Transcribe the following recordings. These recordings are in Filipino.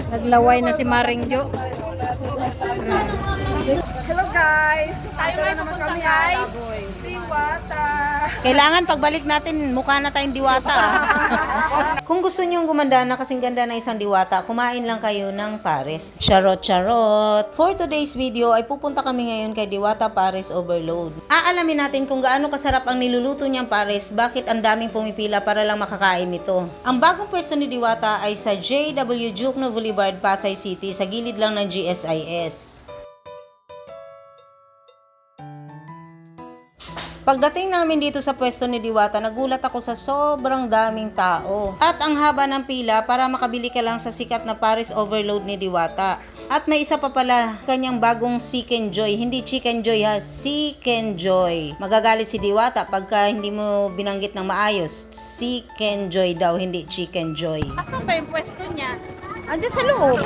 Naglaway na si Maring Jo. Hello guys! Tayo na naman kami ay Diwata. Kailangan pagbalik natin, mukha na tayong diwata. Kung gusto nyong gumanda na kasing ganda na isang diwata, kumain lang kayo ng pares. Charot, charot! For today's video ay pupunta kami ngayon kay Diwata Pares Overload. Aalamin natin kung gaano kasarap ang niluluto niyang pares, bakit ang daming pumipila para lang makakain nito. Ang bagong pwesto ni Diwata ay sa JW Jukno Boulevard, Pasay City, sa gilid lang ng GSIS. Pagdating namin dito sa pwesto ni Diwata, nagulat ako sa sobrang daming tao. At ang haba ng pila para makabili ka lang sa sikat na Pares Overload ni Diwata. At may isa pa pala, kanyang bagong Chicken Joy. Hindi Chicken Joy ha, Chicken Joy. Magagalit si Diwata pagka hindi mo binanggit ng maayos. Chicken Joy daw, hindi Chicken Joy. Ako ba yung pwesto niya? Andiyan sa loob.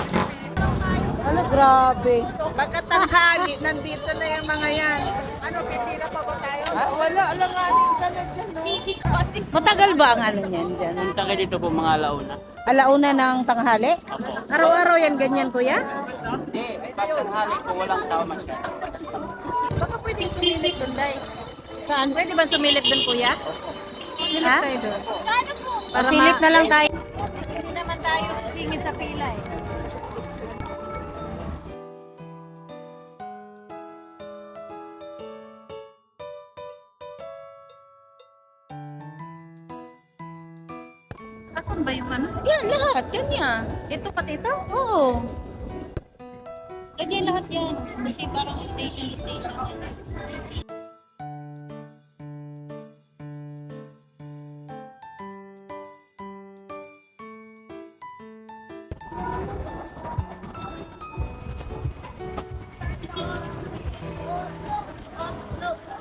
Ano, grabe. Pagkatanghali, nandito na yung mga yan. Ano, pipila pa ba tayo? Wala, alanganin ka na dyan. Matagal ba ang ano niyan dyan? Punta kayo dito po mga alauna. Alauna ng tanghali? Apo. Araw-araw yan ganyan, kuya? Hindi, pag tanghali po walang tao masyado. Baka pwedeng sumilip doon, Day. Saan? Pwede ba sumilip doon, kuya? Silip Ha? tayo doon. Pasilip na lang tayo. Hindi naman tayo singit sa pila eh. Asan ba yung ano? Yan, lahat. Ganyan. Ito pati ito? Oo. Ganyan lahat yan. Kasi parang station.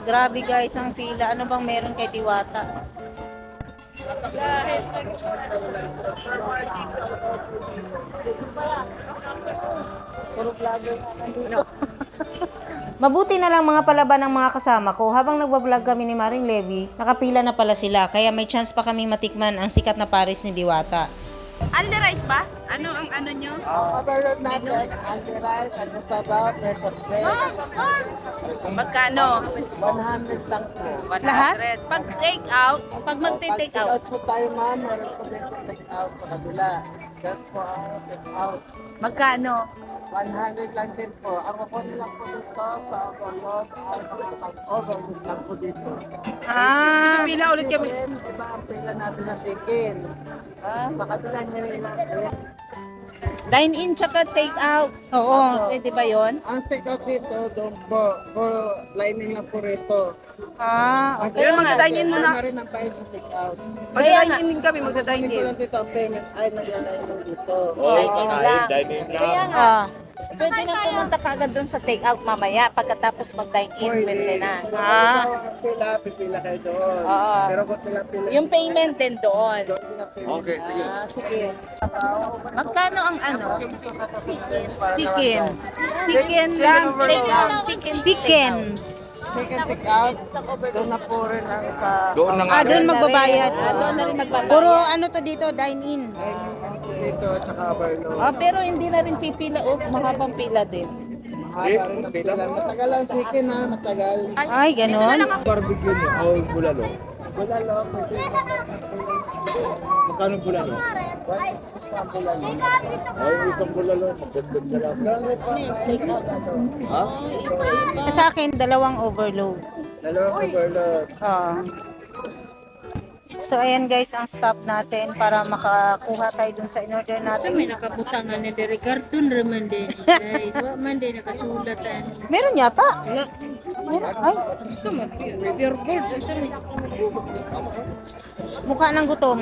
Grabe guys, ang pila. Ano bang meron kay Diwata? Puro vlogger na nandito. Mabuti na lang mga palaban ng mga kasama ko. Habang nagbablog kami ni Maring Levy, nakapila na pala sila. Kaya may chance pa kaming matikman ang sikat na pares ni Diwata. Under rice ba? Ano ang ano nyo? Overload natin, anti-rice, anti-sabaw, pressure steak. Magkano? 100 lang po. 100. Lahat? Pag take out, pag mag-take Take out, out po tayo ma'am, meron po din take out sa kabila. Then po ang take out. magkano? 100 lang din po. Ang kukunin lang po dito sa overload, ay overload lang po dito. Pila ulit kami. Chicken, iba ang pila natin na chicken. Sa kabila nyo rin natin. Dine-in tsaka take out. Oo. Pwede ba yun? Ang take out dito, doon po, for lining lang po rito. Ah, Pero magda-dine-in muna. Ano rin ang bayad sa take out. Magda-dine-in kami, Dito magda-dine-in. lang dito ang payment ay nag-align dito. Dine-in lang. Kaya nga, ah. pwede na pumunta ka agad doon sa take out mamaya pagkatapos mag-dine-in, pwede na. Pila, pipila kayo doon. Oo. Pero kung pila, Yung payment din doon. doon din ang payment. Okay, sige. Sige. Magkano ang ano? Chicken. Chicken lang. Take out. Chicken. Chicken. Second take out, doon na po rin ang sa Doon magbabayad. Doon na rin magbabayad. Puro ano to dito, dine-in. dito at saka overload. Pero hindi na rin pipila. Mahabang pila din. Mahaba rin ang pila. Matagal ang chicken ha, matagal. Ay, ganon. Barbecue niyo, o bulalo. Bulalo, pwede. Magkano bulalo? 160 pa ang bulalo. Ay, isang bulalo, magdagdag na lang. Doon rin po ang bulalo. Ha? Sa akin, dalawang overload. Dalawang overload. Oo. So, ayan guys, ang stop natin para makakuha tayo dun sa in-order natin. May nakabutangan na dari karton raman din. Dahil wa man din nakasulatan. Meron yata. Wala. Meron. Ay, Sa man, pure gold. Sa man. mukha ng gutom.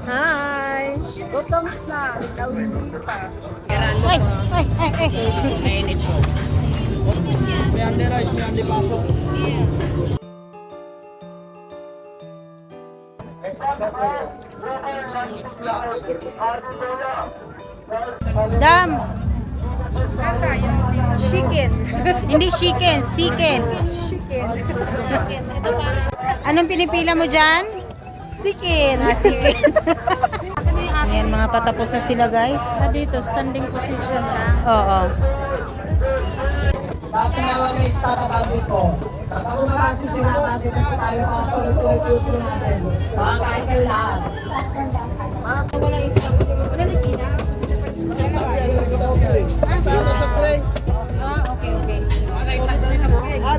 Hi! Gutoms na. Ikaw hindi pa. Ay, ay, ay, ay. May andi rice, may andi paso. Dam. Chicken. Hindi chicken, chicken. Anong pinipila mo dyan? Sikin. Ayan, mga patapos na sila guys. Dito, standing position lang. Oo. Dati na wala yung start up po. Pagkauna natin sila, dito po tayo para sa ulit-ulit natin. Baka kayo kayo lahat. Para sa wala yung start up. Wala na kina?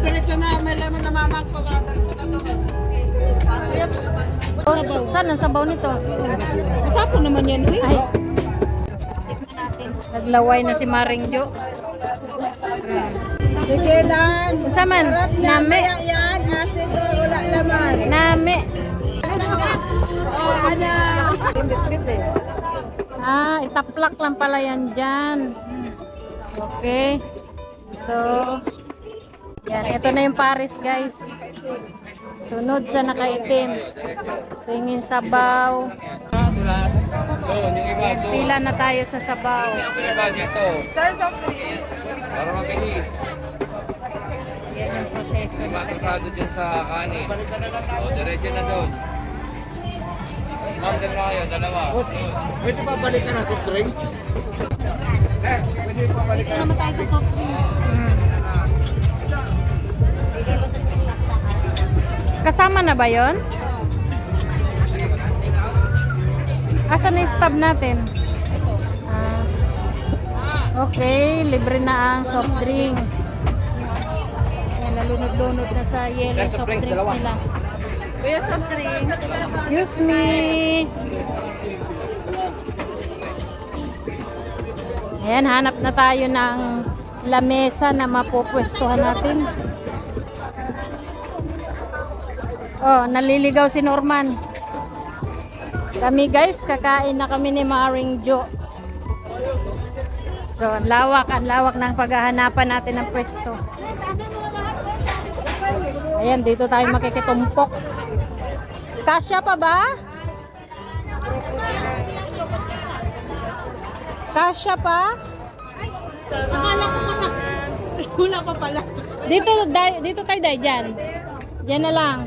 Diretso na, may lemon na mamangko ka. Saan ang sabaw nito? Tapon naman yan. Uy. Ay. Naglaway na si Maring Jo. Sige, Dan. Unsa man? Nami. Yan, asin ko, wala laman. Nami. Oh, ano? Itaplak lang pala yan dyan. Okay. So, yan. Ito na yung Paris, guys. Sunod sa nakaitim. Tingin sabaw. Pila na tayo sa sabaw. Para mabilis. Yan yung proseso. Matrasado din sa kanin. O, diretso na doon. Ma'am, din na kayo, dalawa. Pwede pa balikan ang soft drinks? Pwede pa balikan. Naman tayo sa soft drink. Kasama na ba yon? Asan na yung stub natin? Okay, libre na ang soft drinks. Yan, nalunod-lunod na sa yellow soft drinks nila. Kuya, soft drink. Excuse me. Ayan, hanap na tayo ng lamesa na mapupwestuhan natin. Oh, naliligaw si Norman. Kami guys, kakain na kami ni Maring Jo. So, ang lawak ng paghahanapan natin ng pwesto. Ayan, dito tayo makikitumpok. Kasya pa ba? Kasya pa? Akala ko wala pa pala. Dito tayo dahil dyan. Dyan na lang.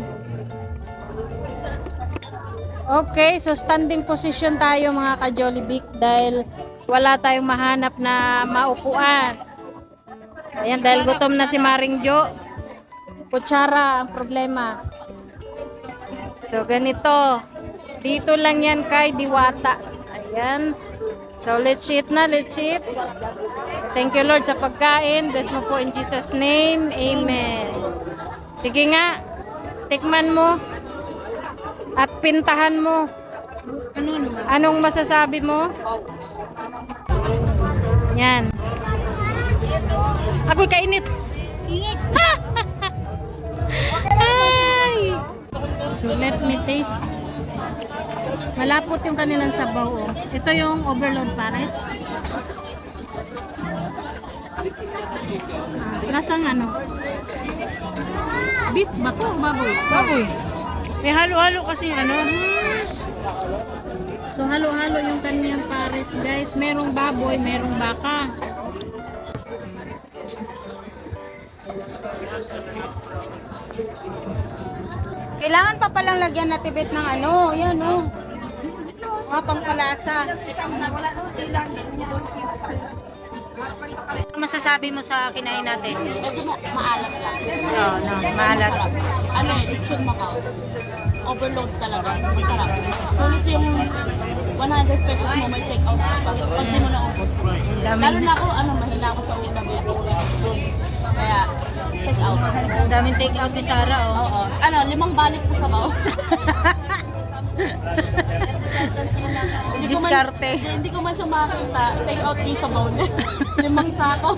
Okay, so standing position tayo mga ka-Jollibee dahil wala tayong mahanap na maupuan. Ayan, dahil gutom na si Maring Jo. Kutsara ang problema. So, ganito. Dito lang yan kay Diwata. Ayan. So, let's eat na, let's eat. Thank you, Lord, sa pagkain. Bless mo po in Jesus' name. Amen. Sige nga. Tikman mo. At pintahan mo. Anong masasabi mo? Yan. Ako'y kainit. Init. Ay. So let me taste. Malapot yung kanilang sabaw. Oh. Ito yung overload pares. Lasang ano? Beef ba to o baboy? Baboy. May halo-halo kasi ano. So halo-halo yung kanyang pares guys. Merong baboy, merong baka. Kailangan pa palang lagyan na tibet ng ano, yan o. Mga pangkalasa. Ano masasabi mo sa kinain natin? Maalat lang. Oo, no, maalat. Ano eh, it's Macau. Overload talaga. Masarap. Sulit yung 100 pesos mo may take out ka pa. Pag di mo naubos. Lalo na ako, mahina ako sa ulam. Kaya, take out. Ang daming take out ni Sarah, oh. Oo. 5 balik ko sa bao. Diskarte. Hindi ko man siya makakita. Take out yung sa bao niya. 5 sako.